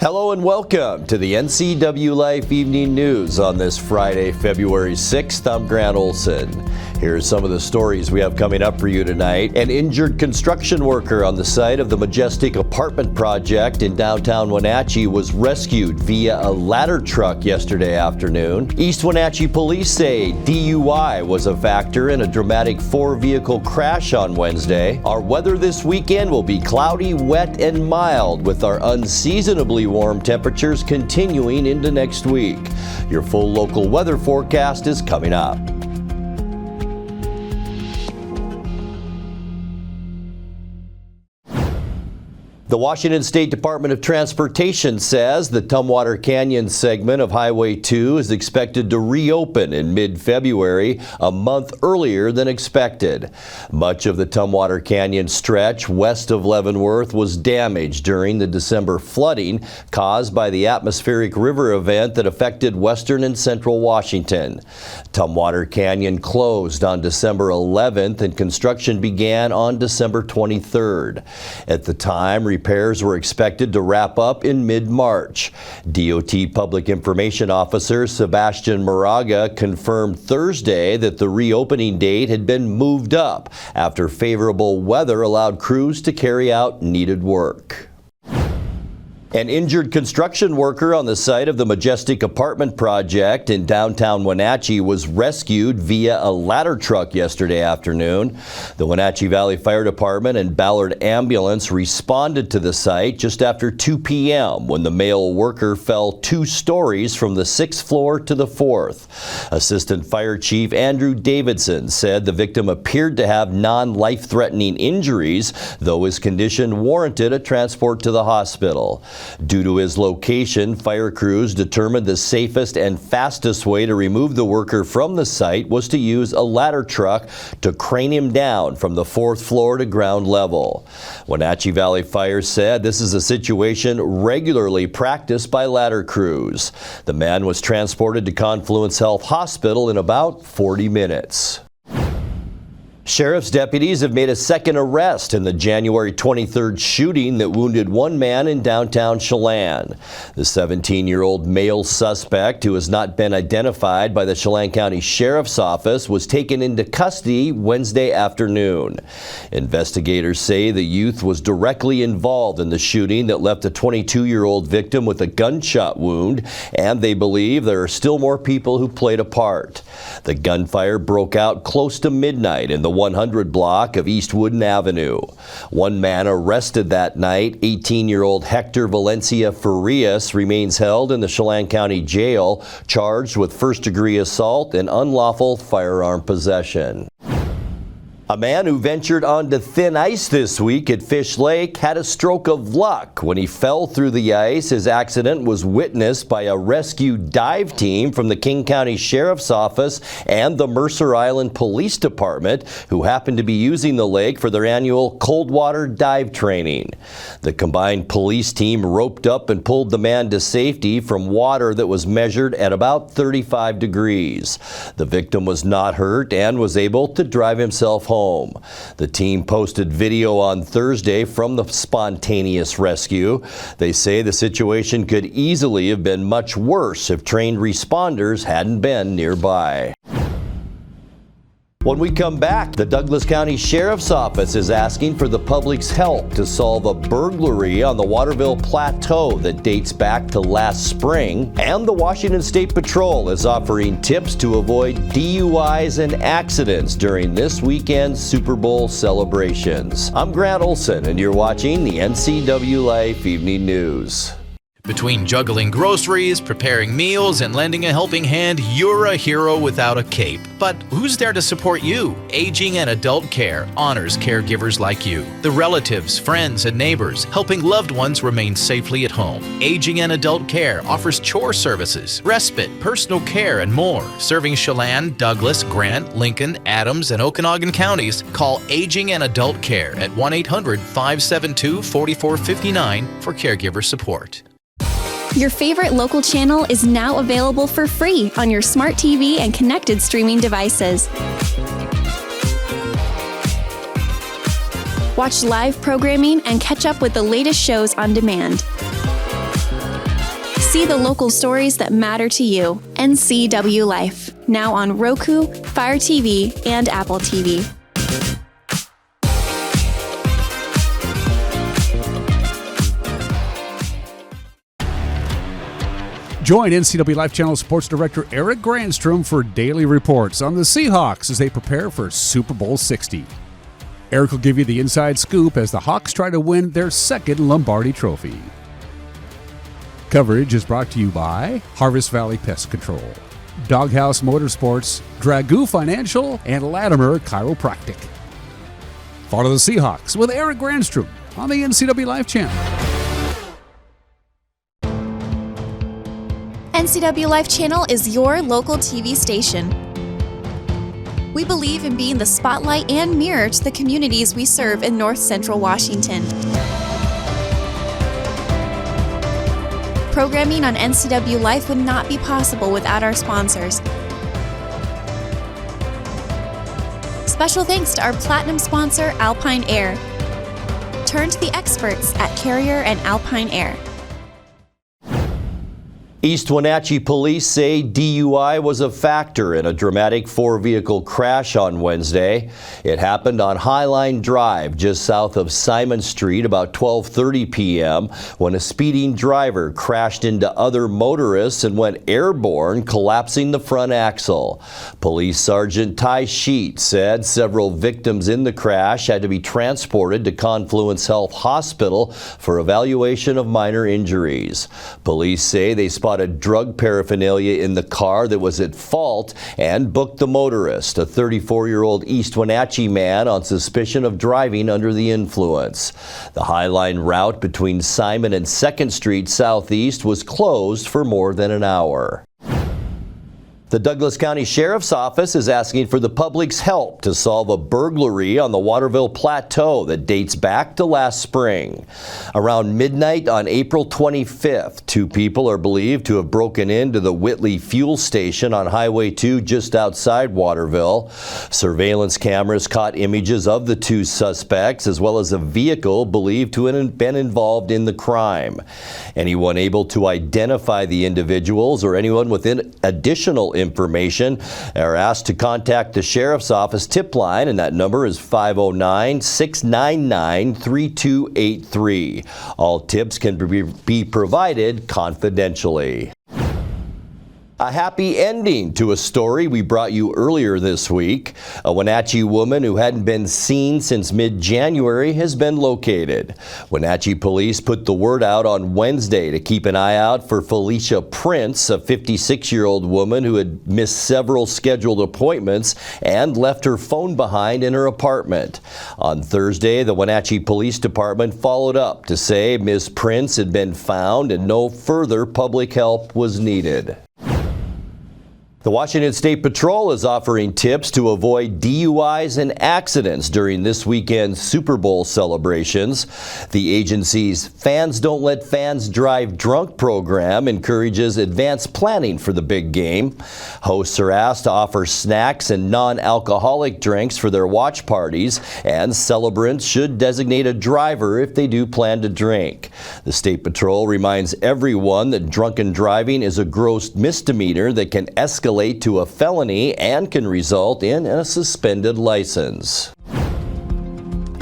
Hello and welcome to the NCWLIFE Evening News on this Friday, February 6th. I'm Grant Olson. Here's some of the stories we have coming up for you tonight. An injured construction worker on the site of the Majestic Apartment project in downtown Wenatchee was rescued via a ladder truck yesterday afternoon. East Wenatchee police say DUI was a factor in a dramatic four-vehicle crash on Wednesday. Our weather this weekend will be cloudy, wet, and mild, with our unseasonably warm temperatures continuing into next week. Your full local weather forecast is coming up. The Washington State Department of Transportation says the Tumwater Canyon segment of Highway 2 is expected to reopen in mid-February, a month earlier than expected. Much of the Tumwater Canyon stretch west of Leavenworth was damaged during the December flooding caused by the atmospheric river event that affected western and central Washington. Tumwater Canyon closed on December 11th and construction began on December 23rd. At the time, repairs were expected to wrap up in mid-March. DOT Public Information Officer Sebastian Moraga confirmed Thursday that the reopening date had been moved up after favorable weather allowed crews to carry out needed work. An injured construction worker on the site of the Majestic Apartment project in downtown Wenatchee was rescued via a ladder truck yesterday afternoon. The Wenatchee Valley Fire Department and Ballard Ambulance responded to the site just after 2 p.m. when the male worker fell 2 stories from the 6th floor to the 4th. Assistant Fire Chief Andrew Davidson said the victim appeared to have non-life-threatening injuries, though his condition warranted a transport to the hospital. Due to his location, fire crews determined the safest and fastest way to remove the worker from the site was to use a ladder truck to crane him down from the 4th floor to ground level. Wenatchee Valley Fire said this is a situation regularly practiced by ladder crews. The man was transported to Confluence Health Hospital in about 40 minutes. Sheriff's deputies have made a second arrest in the January 23rd shooting that wounded one man in downtown Chelan. The 17-year-old male suspect, who has not been identified by the Chelan County Sheriff's Office, was taken into custody Wednesday afternoon. Investigators say the youth was directly involved in the shooting that left a 22-year-old victim with a gunshot wound, and they believe there are still more people who played a part. The gunfire broke out close to midnight in the 100 block of East Woodin Avenue. One man arrested that night, 18-year-old Hector Valencia Farias, remains held in the Chelan County Jail, charged with first-degree assault and unlawful firearm possession. A man who ventured onto thin ice this week at Fish Lake had a stroke of luck when he fell through the ice. His accident was witnessed by a rescue dive team from the King County Sheriff's Office and the Mercer Island Police Department, who happened to be using the lake for their annual cold water dive training. The combined police team roped up and pulled the man to safety from water that was measured at about 35 degrees. The victim was not hurt and was able to drive himself home. The team posted video on Thursday from the spontaneous rescue. They say the situation could easily have been much worse if trained responders hadn't been nearby. When we come back, the Douglas County Sheriff's Office is asking for the public's help to solve a burglary on the Waterville Plateau that dates back to last spring. And the Washington State Patrol is offering tips to avoid DUIs and accidents during this weekend's Super Bowl celebrations. I'm Grant Olson, and you're watching the NCWLIFE Evening News. Between juggling groceries, preparing meals, and lending a helping hand, you're a hero without a cape. But who's there to support you? Aging and Adult Care honors caregivers like you, the relatives, friends, and neighbors, helping loved ones remain safely at home. Aging and Adult Care offers chore services, respite, personal care, and more. Serving Chelan, Douglas, Grant, Lincoln, Adams, and Okanagan counties, call Aging and Adult Care at 1-800-572-4459 for caregiver support. Your favorite local channel is now available for free on your smart TV and connected streaming devices. Watch live programming and catch up with the latest shows on demand. See the local stories that matter to you. NCWLIFE, now on Roku, Fire TV, and Apple TV. Join NCWLIFE Channel Sports Director Eric Granstrom for daily reports on the Seahawks as they prepare for Super Bowl 60. Eric will give you the inside scoop as the Hawks try to win their second Lombardi Trophy. Coverage is brought to you by Harvest Valley Pest Control, Doghouse Motorsports, Dragoo Financial, and Latimer Chiropractic. Follow the Seahawks with Eric Granstrom on the NCWLIFE Channel. NCWLIFE Channel is your local TV station. We believe in being the spotlight and mirror to the communities we serve in North Central Washington. Programming on NCWLIFE would not be possible without our sponsors. Special thanks to our platinum sponsor, Alpine Air. Turn to the experts at Carrier and Alpine Air. East Wenatchee police say DUI was a factor in a dramatic four-vehicle crash on Wednesday. It happened on Highline Drive, just south of Simon Street, about 12:30 p.m. when a speeding driver crashed into other motorists and went airborne, collapsing the front axle. Police Sergeant Ty Sheet said several victims in the crash had to be transported to Confluence Health Hospital for evaluation of minor injuries. Police say they spotted drug paraphernalia in the car that was at fault and booked the motorist, a 34-year-old East Wenatchee man, on suspicion of driving under the influence. The Highline route between Simon and 2nd Street Southeast was closed for more than an hour. The Douglas County Sheriff's Office is asking for the public's help to solve a burglary on the Waterville Plateau that dates back to last spring. Around midnight on April 25th, two people are believed to have broken into the Whitley fuel station on Highway 2 just outside Waterville. Surveillance cameras caught images of the two suspects, as well as a vehicle believed to have been involved in the crime. Anyone able to identify the individuals or anyone with additional information are asked to contact the Sheriff's Office tip line, and that number is 509-699-3283. All tips can be provided confidentially. A happy ending to a story we brought you earlier this week. A Wenatchee woman who hadn't been seen since mid-January has been located. Wenatchee police put the word out on Wednesday to keep an eye out for Felicia Prince, a 56-year-old woman who had missed several scheduled appointments and left her phone behind in her apartment. On Thursday, the Wenatchee Police Department followed up to say Ms. Prince had been found and no further public help was needed. The Washington State Patrol is offering tips to avoid DUIs and accidents during this weekend's Super Bowl celebrations. The agency's Fans Don't Let Fans Drive Drunk program encourages advanced planning for the big game. Hosts are asked to offer snacks and non-alcoholic drinks for their watch parties, and celebrants should designate a driver if they do plan to drink. The State Patrol reminds everyone that drunken driving is a gross misdemeanor that can escalate to a felony and can result in a suspended license.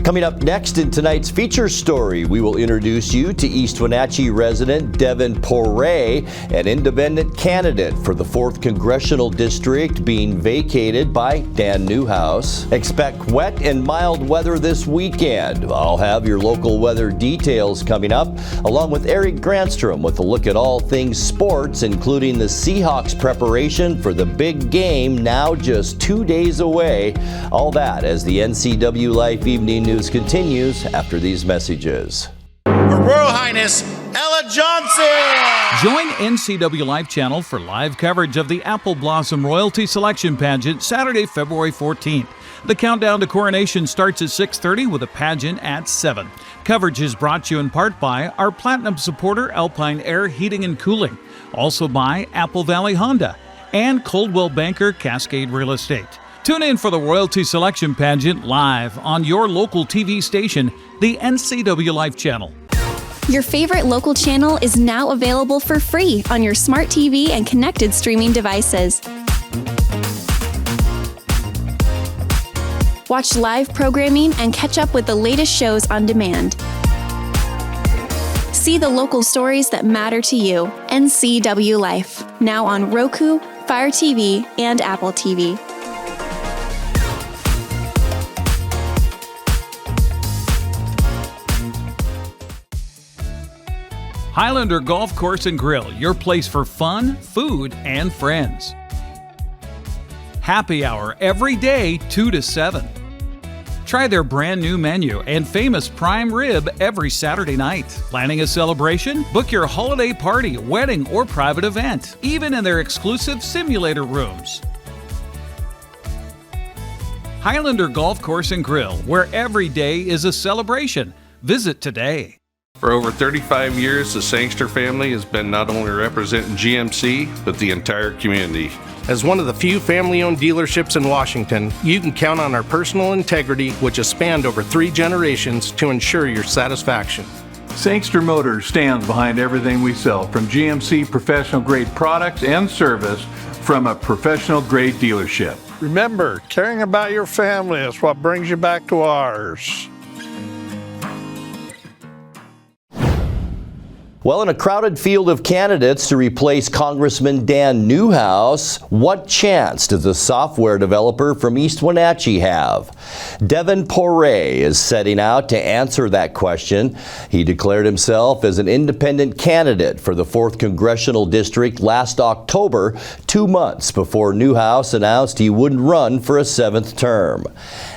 Coming up next in tonight's feature story, we will introduce you to East Wenatchee resident Devin Poray, an independent candidate for the 4th Congressional District being vacated by Dan Newhouse. Expect wet and mild weather this weekend. I'll have your local weather details coming up, along with Eric Granstrom with a look at all things sports, including the Seahawks preparation for the big game now just 2 days away. All that as the NCWLIFE Evening News continues after these messages. Her Royal Highness Ella Johnson! Join NCWLIFE Channel for live coverage of the Apple Blossom Royalty Selection Pageant Saturday, February 14th. The countdown to coronation starts at 6:30 with a pageant at 7. Coverage is brought to you in part by our Platinum supporter Alpine Air Heating and Cooling, also by Apple Valley Honda, and Coldwell Banker Cascade Real Estate. Tune in for the Royalty Selection Pageant live on your local TV station, the NCWLIFE Channel. Your favorite local channel is now available for free on your smart TV and connected streaming devices. Watch live programming and catch up with the latest shows on demand. See the local stories that matter to you. NCWLIFE, now on Roku, Fire TV, and Apple TV. Highlander Golf Course and Grill, your place for fun, food, and friends. Happy hour every day, 2 to 7. Try their brand new menu and famous prime rib every Saturday night. Planning a celebration? Book your holiday party, wedding, or private event, even in their exclusive simulator rooms. Highlander Golf Course and Grill, where every day is a celebration. Visit today. For over 35 years, the Sangster family has been not only representing GMC, but the entire community. As one of the few family-owned dealerships in Washington, you can count on our personal integrity, which has spanned over 3 generations, to ensure your satisfaction. Sangster Motors stands behind everything we sell, from GMC professional-grade products and service from a professional-grade dealership. Remember, caring about your family is what brings you back to ours. Well, in a crowded field of candidates to replace Congressman Dan Newhouse, what chance does the software developer from East Wenatchee have? Devin Poirier is setting out to answer that question. He declared himself as an independent candidate for the 4th Congressional District last October, 2 months before Newhouse announced he wouldn't run for a 7th term.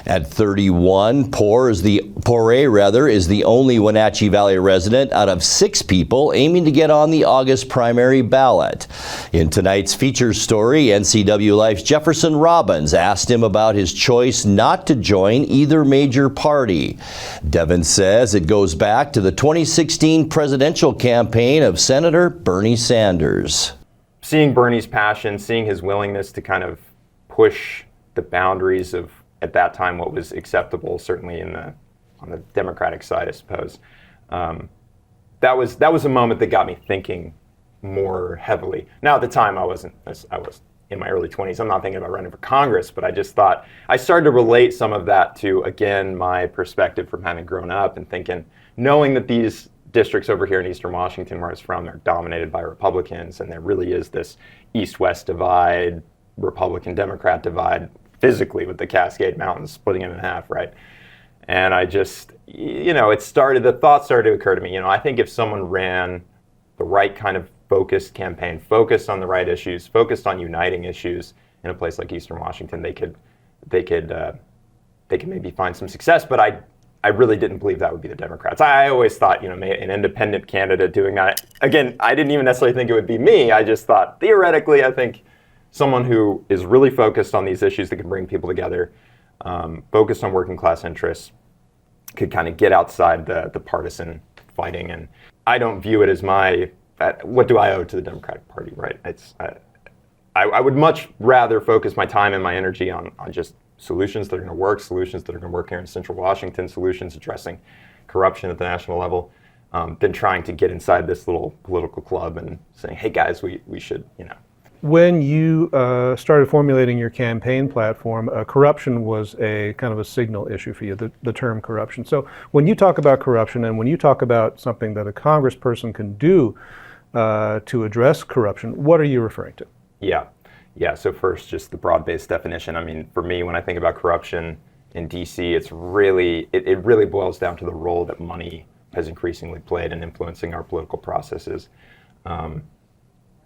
At 31, Poirier is the only Wenatchee Valley resident out of 6 people aiming to get on the August primary ballot. In tonight's feature story, NCWLIFE's Jefferson Robbins asked him about his choice not to join either major party. Devin says it goes back to the 2016 presidential campaign of Senator Bernie Sanders. Seeing Bernie's passion, seeing his willingness to kind of push the boundaries of, at that time, what was acceptable, certainly on the Democratic side, I suppose. That was a moment that got me thinking more heavily. Now, at the time, I was in my early 20s. I'm not thinking about running for Congress, but I just thought, I started to relate some of that to, again, my perspective from having grown up and thinking, knowing that these districts over here in Eastern Washington, where I was from, they're dominated by Republicans, and there really is this East-West divide, Republican-Democrat divide, physically, with the Cascade Mountains splitting it in half, right? And I just, the thought started to occur to me, I think if someone ran the right kind of focused campaign, focused on the right issues, focused on uniting issues in a place like Eastern Washington, they could maybe find some success. But I really didn't believe that would be the Democrats. I always thought, an independent candidate doing that. Again, I didn't even necessarily think it would be me. I just thought, theoretically, I think someone who is really focused on these issues that can bring people together, focused on working class interests, could kind of get outside the partisan fighting. And I don't view it as what do I owe to the Democratic Party, right? I would much rather focus my time and my energy on just solutions that are going to work, solutions that are going to work here in Central Washington, solutions addressing corruption at the national level, than trying to get inside this little political club and saying, hey guys, we should, When you started formulating your campaign platform, corruption was a kind of a signal issue for you, the term corruption. So when you talk about corruption and when you talk about something that a congressperson can do to address corruption, what are you referring to? Yeah. So first, just the broad-based definition. I mean, for me, when I think about corruption in DC, it really boils down to the role that money has increasingly played in influencing our political processes.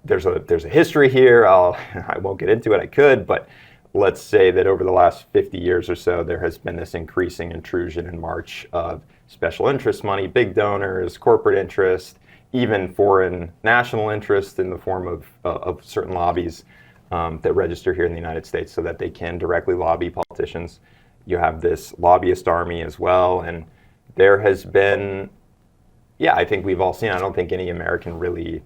There's a history here. I won't get into it. I could, but let's say that over the last 50 years or so, there has been this increasing intrusion and march of special interest money, big donors, corporate interest, even foreign national interest in the form of certain lobbies that register here in the United States so that they can directly lobby politicians. You have this lobbyist army as well, and there has been, I think we've all seen, I don't think any American really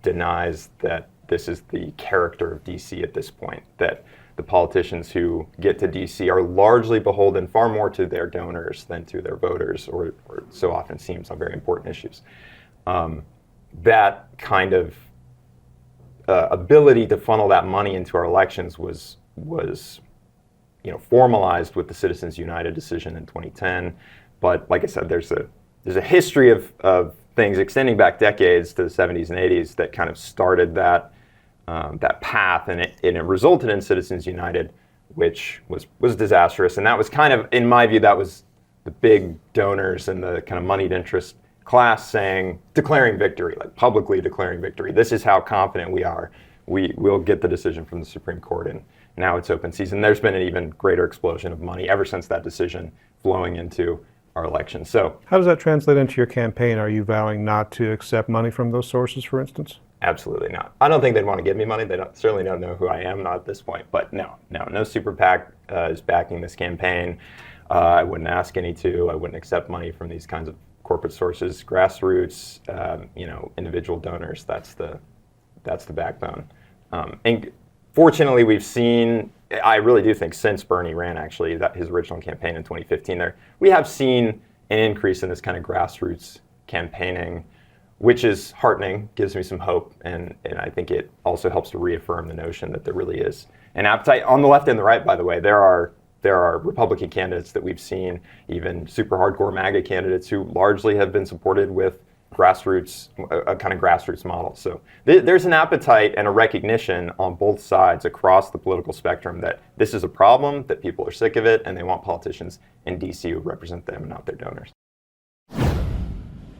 denies that this is the character of DC at this point, that the politicians who get to DC are largely beholden far more to their donors than to their voters, or so often seems on very important issues. That kind of ability to funnel that money into our elections was formalized with the Citizens United decision in 2010. But like I said, there's a history of things extending back decades to the 70s and 80s that kind of started that path, and it resulted in Citizens United, which was disastrous. And that was kind of, in my view, that was the big donors and the kind of moneyed interest class declaring victory, like publicly declaring victory. This is how confident we are. We'll get the decision from the Supreme Court, and now it's open season. There's been an even greater explosion of money ever since that decision flowing into our election. So how does that translate into your campaign? Are you vowing not to accept money from those sources, for instance? Absolutely not. I don't think they'd want to give me money. They certainly don't know who I am, not at this point. But no super PAC is backing this campaign. I wouldn't ask any to. I wouldn't accept money from these kinds of corporate sources. Grassroots, individual donors. That's the backbone. And fortunately, we've seen. I really do think since Bernie ran, actually, that his original campaign in 2015, we have seen an increase in this kind of grassroots campaigning, which is heartening, gives me some hope, and I think it also helps to reaffirm the notion that there really is an appetite on the left and the right. By the way, there are Republican candidates that we've seen, even super hardcore MAGA candidates, who largely have been supported with grassroots, a kind of grassroots model. So there's an appetite and a recognition on both sides across the political spectrum that this is a problem, that people are sick of it, and they want politicians in DC who represent them and not their donors.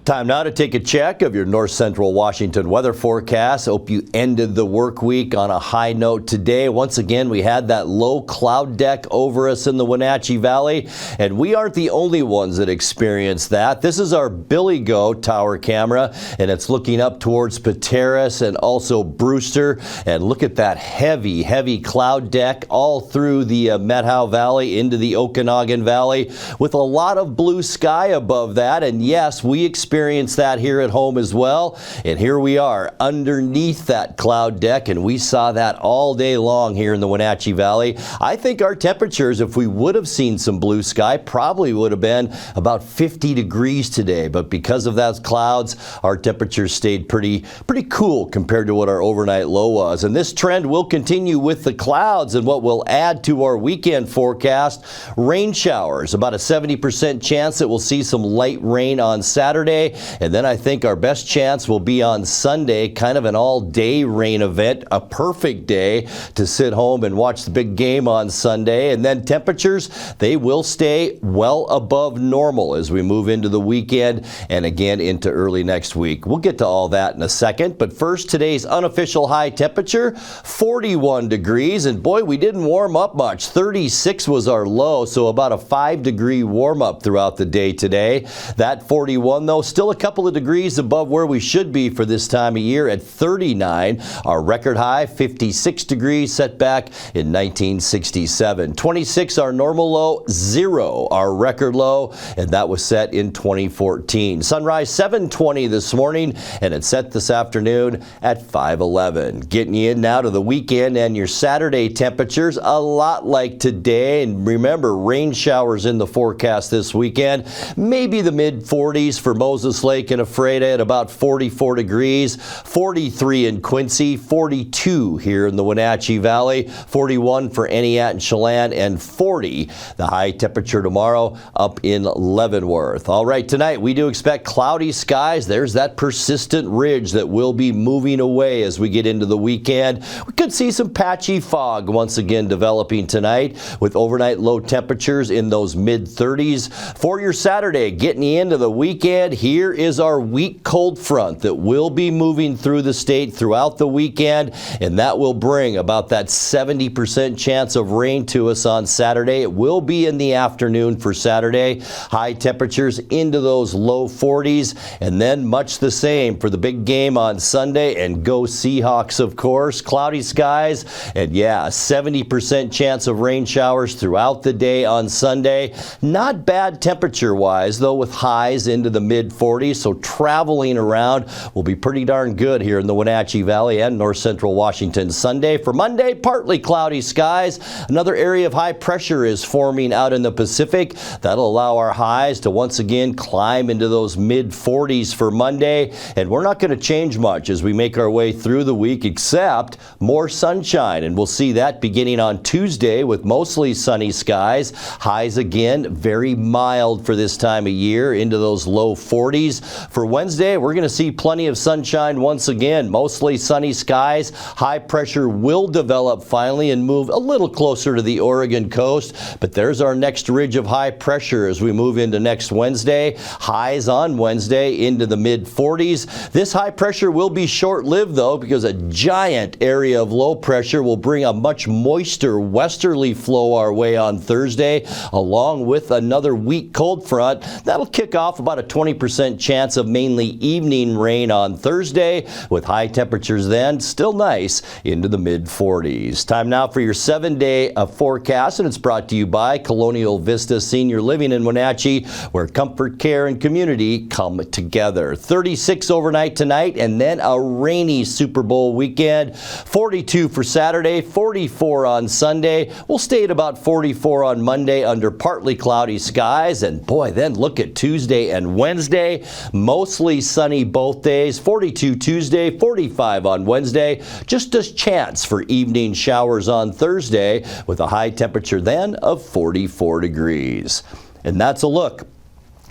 Time now to take a check of your north central Washington weather forecast. Hope you ended the work week on a high note today. Once again, we had that low cloud deck over us in the Wenatchee Valley, and we aren't the only ones that experienced that. This is our Billy Go tower camera, and it's looking up towards Pateros and also Brewster. And look at that heavy, heavy cloud deck all through the Methow Valley into the Okanagan Valley, with a lot of blue sky above that. And yes, we experienced that here at home as well. And here we are underneath that cloud deck, and we saw that all day long here in the Wenatchee Valley. I think our temperatures, if we would have seen some blue sky, probably would have been about 50 degrees today. But because of those clouds, our temperatures stayed pretty cool compared to what our overnight low was. And this trend will continue with the clouds, and what will add to our weekend forecast, rain showers. About a 70% chance that we'll see some light rain on Saturday. And then I think our best chance will be on Sunday, kind of an all-day rain event, a perfect day to sit home and watch the big game on Sunday. And then temperatures, they will stay well above normal as we move into the weekend and again into early next week. We'll get to all that in a second. But first, today's unofficial high temperature, 41 degrees. And boy, we didn't warm up much. 36 was our low, so about a 5-degree warm up throughout the day today. That 41, though, still a couple of degrees above where we should be for this time of year at 39. Our record high, 56 degrees, set back in 1967. 26 our normal low, 0 our record low, and that was set in 2014. Sunrise 7:20 this morning, and it's set this afternoon at 5:11. Getting you in now to the weekend and your Saturday temperatures, a lot like today. And remember, rain showers in the forecast this weekend. Maybe the mid-40s for Moses Lake and Ephrata at about 44 degrees, 43 in Quincy, 42 here in the Wenatchee Valley, 41 for Entiat and Chelan, and 40 the high temperature tomorrow up in Leavenworth. All right, tonight we do expect cloudy skies. There's that persistent ridge that will be moving away as we get into the weekend. We could see some patchy fog once again developing tonight with overnight low temperatures in those mid-30s. For your Saturday, getting you into the weekend, here is our weak cold front that will be moving through the state throughout the weekend, and that will bring about that 70% chance of rain to us on Saturday. It will be in the afternoon for Saturday. High temperatures into those low 40s, and then much the same for the big game on Sunday, and go Seahawks, of course. Cloudy skies, and yeah, 70% chance of rain showers throughout the day on Sunday. Not bad temperature-wise, though, with highs into the mid mid-40s, so traveling around will be pretty darn good here in the Wenatchee Valley and north central Washington Sunday. For Monday, partly cloudy skies. Another area of high pressure is forming out in the Pacific. That'll allow our highs to once again climb into those mid-40s for Monday, and we're not going to change much as we make our way through the week, except more sunshine, and we'll see that beginning on Tuesday with mostly sunny skies. Highs again very mild for this time of year, into those low 40s. For Wednesday, we're going to see plenty of sunshine once again, mostly sunny skies. High pressure will develop finally and move a little closer to the Oregon coast, but there's our next ridge of high pressure as we move into next Wednesday. Highs on Wednesday into the mid-40s. This high pressure will be short-lived though, because a giant area of low pressure will bring a much moister westerly flow our way on Thursday, along with another weak cold front. That'll kick off about a 20% chance of mainly evening rain on Thursday, with high temperatures then still nice into the mid-40s. Time now for your 7-day forecast, and it's brought to you by Colonial Vista Senior Living in Wenatchee, where comfort, care, and community come together. 36 overnight tonight, and then a rainy Super Bowl weekend. 42 for Saturday, 44 on Sunday. We'll stay at about 44 on Monday under partly cloudy skies, and boy, then look at Tuesday and Wednesday. Mostly sunny both days. 42 Tuesday, 45 on Wednesday. Just a chance for evening showers on Thursday, with a high temperature then of 44 degrees. And that's a look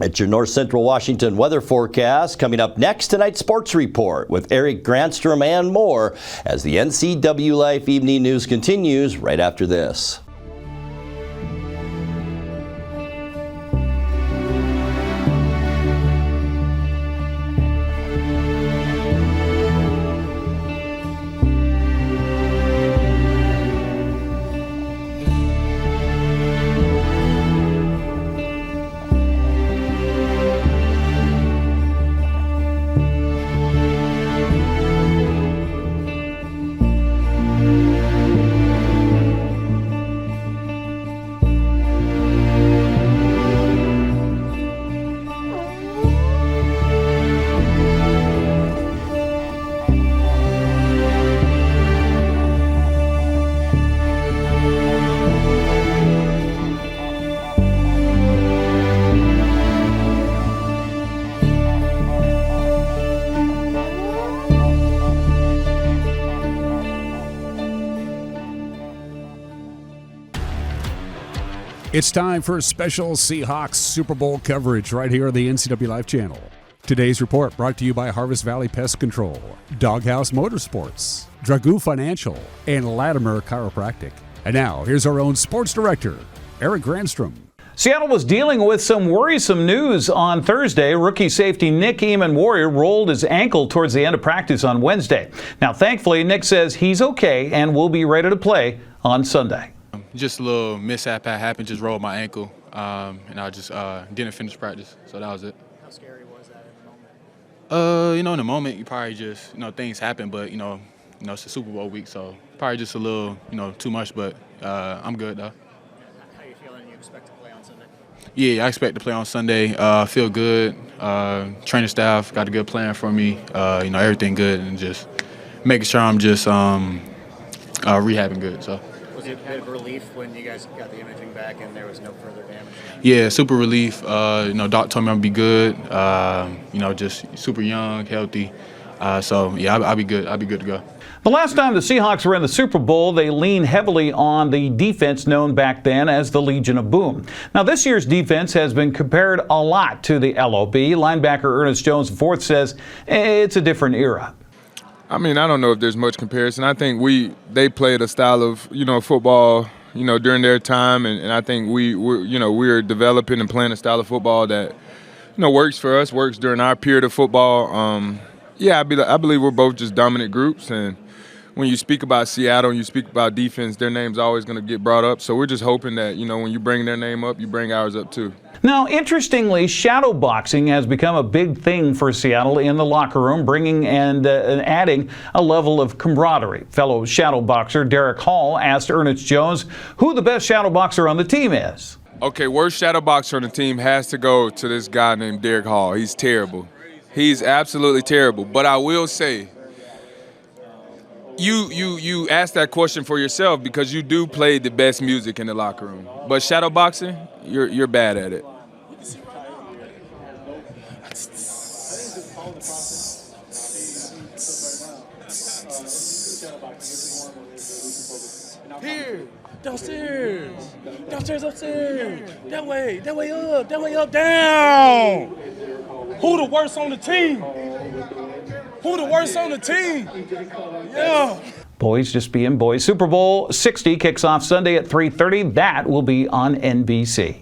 at your north central Washington weather forecast. Coming up next, tonight's sports report with Eric Granstrom and more as the NCWLIFE Evening News continues right after this. It's time for special Seahawks Super Bowl coverage right here on the NCWLIFE channel. Today's report brought to you by Harvest Valley Pest Control, Doghouse Motorsports, Dragoo Financial, and Latimer Chiropractic. And now, here's our own sports director, Eric Granstrom. Seattle was dealing with some worrisome news on Thursday. Rookie safety Nick Eamon-Warrior rolled his ankle towards the end of practice on Wednesday. Now, thankfully, Nick says he's okay and will be ready to play on Sunday. Just a little mishap that happened, just rolled my ankle, and I just didn't finish practice, so that was it. How scary was that in the moment? In the moment, you probably just, things happen, but, it's a Super Bowl week, so probably just a little, too much, but I'm good, though. How are you feeling? You expect to play on Sunday? Yeah, I expect to play on Sunday. Feel good. Training staff got a good plan for me, everything good, and just making sure I'm just rehabbing good, so. Was it a bit of relief when you guys got the imaging back and there was no further damage? Yeah, super relief. Doc told me I'm gonna be good. Just super young, healthy. So yeah, I'll be good. I'll be good to go. The last time the Seahawks were in the Super Bowl, they leaned heavily on the defense known back then as the Legion of Boom. Now, this year's defense has been compared a lot to the LOB. Linebacker Ernest Jones IV says it's a different era. I mean, I don't know if there's much comparison. I think they played a style of, football, during their time, and I think we're developing and playing a style of football that, works for us, works during our period of football. I believe we're both just dominant groups, and when you speak about Seattle and you speak about defense, their name's always going to get brought up. So we're just hoping that, when you bring their name up, you bring ours up too. Now, interestingly, shadow boxing has become a big thing for Seattle in the locker room, bringing and adding a level of camaraderie. Fellow shadow boxer Derek Hall asked Ernest Jones who the best shadow boxer on the team is. Okay, worst shadow boxer on the team has to go to this guy named Derek Hall. He's terrible. He's absolutely terrible. But I will say, you ask that question for yourself because you do play the best music in the locker room. But shadow boxing, you're bad at it. Here, downstairs, upstairs, that way up, down. Who the worst on the team? Yeah. Boys just being boys. Super Bowl 60 kicks off Sunday at 3:30. That will be on NBC.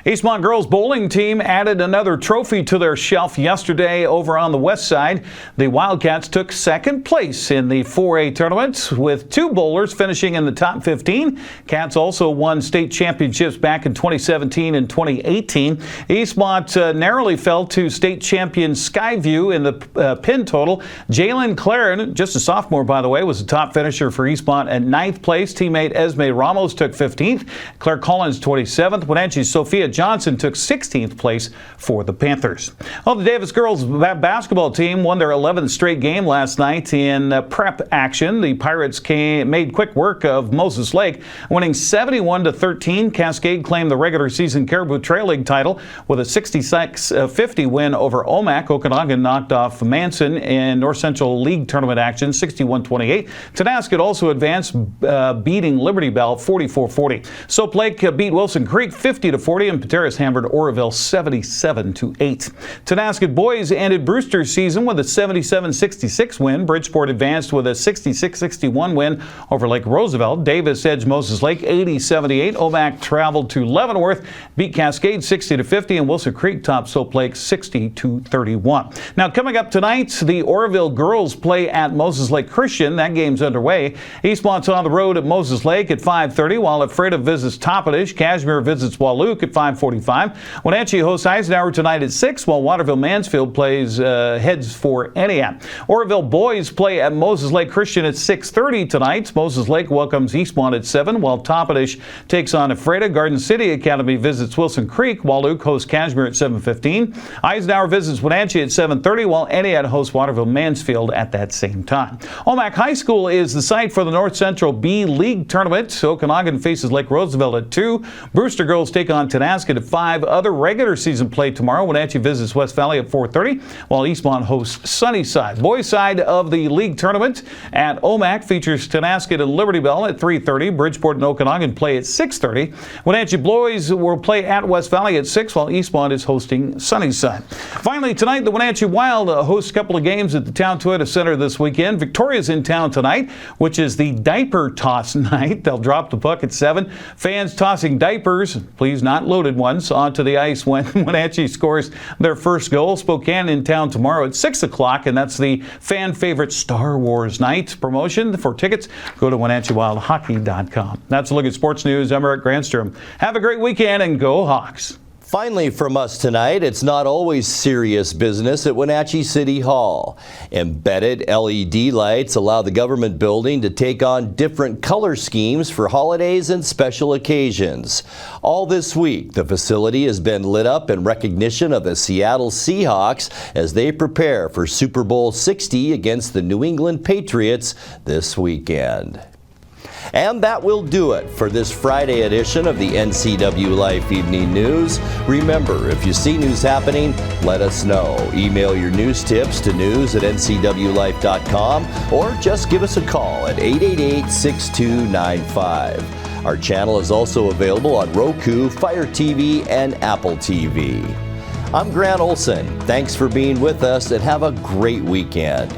Eastmont girls bowling team added another trophy to their shelf yesterday over on the west side. The Wildcats took second place in the 4A tournament with 2 bowlers finishing in the top 15. Cats also won state championships back in 2017 and 2018. Eastmont narrowly fell to state champion Skyview in the pin total. Jalen Claren, just a sophomore by the way, was the top finisher for Eastmont at 9th place. Teammate Esme Ramos took 15th. Claire Collins 27th. Wenatchee's Sophia Johnson took 16th place for the Panthers. Well, the Davis girls basketball team won their 11th straight game last night in prep action. The Pirates made quick work of Moses Lake, winning 71-13. Cascade claimed the regular season Caribou Trail League title with a 66-50 win over Omak. Okanagan knocked off Manson in North Central League tournament action 61-28. Tonasket also advanced, beating Liberty Bell 44-40. Soap Lake beat Wilson Creek 50-40 and Pateras hammered Oroville 77-8. Tonasket boys ended Brewster's season with a 77-66 win. Bridgeport advanced with a 66-61 win over Lake Roosevelt. Davis edged Moses Lake 80-78. Omak traveled to Leavenworth, beat Cascade 60-50, and Wilson Creek topped Soap Lake 60-31. Now coming up tonight, the Oroville girls play at Moses Lake Christian. That game's underway. Eastmont's on the road at Moses Lake at 5:30, while Ephrata visits Toppenish. Cashmere visits Walook at 5:45. Wenatchee hosts Eisenhower tonight at 6, while Waterville Mansfield heads for Entiat. Oroville boys play at Moses Lake Christian at 6:30 tonight. Moses Lake welcomes Eastmont at 7, while Toppenish takes on Ephrata. Garden City Academy visits Wilson Creek. Walook hosts Cashmere at 7:15. Eisenhower visits Wenatchee at 7:30, while Entiat hosts Waterville Mansfield at that same time. Omak High School is the site for the North Central B League tournament. Okanagan faces Lake Roosevelt at 2. Brewster girls take on Tonasket at 5. Other regular season play tomorrow. Wenatchee visits West Valley at 4:30, while Eastmont hosts Sunnyside. Boys side of the league tournament at Omak features Tonasket and Liberty Bell at 3:30. Bridgeport and Okanagan play at 6:30. Wenatchee boys will play at West Valley at 6, while Eastmont is hosting Sunnyside. Finally, tonight, the Wenatchee Wild hosts a couple of games at the Town Toyota Center this weekend. Victoria's in town tonight, which is the diaper toss night. They'll drop the puck at 7. Fans tossing diapers, please not loaded ones, onto the ice when Wenatchee scores their first goal. Spokane in town tomorrow at 6 o'clock, and that's the fan favorite Star Wars night promotion. For tickets, go to WenatcheeWildHockey.com. That's a look at sports news. I'm Eric Granstrom. Have a great weekend and go Hawks. Finally from us tonight, it's not always serious business at Wenatchee City Hall. Embedded LED lights allow the government building to take on different color schemes for holidays and special occasions. All this week, the facility has been lit up in recognition of the Seattle Seahawks as they prepare for Super Bowl 60 against the New England Patriots this weekend. And that will do it for this Friday edition of the NCWLIFE Evening News. Remember, if you see news happening, let us know. Email your news tips to news@ncwlife.com or just give us a call at 888-6295. Our channel is also available on Roku, Fire TV, and Apple TV. I'm Grant Olson. Thanks for being with us and have a great weekend.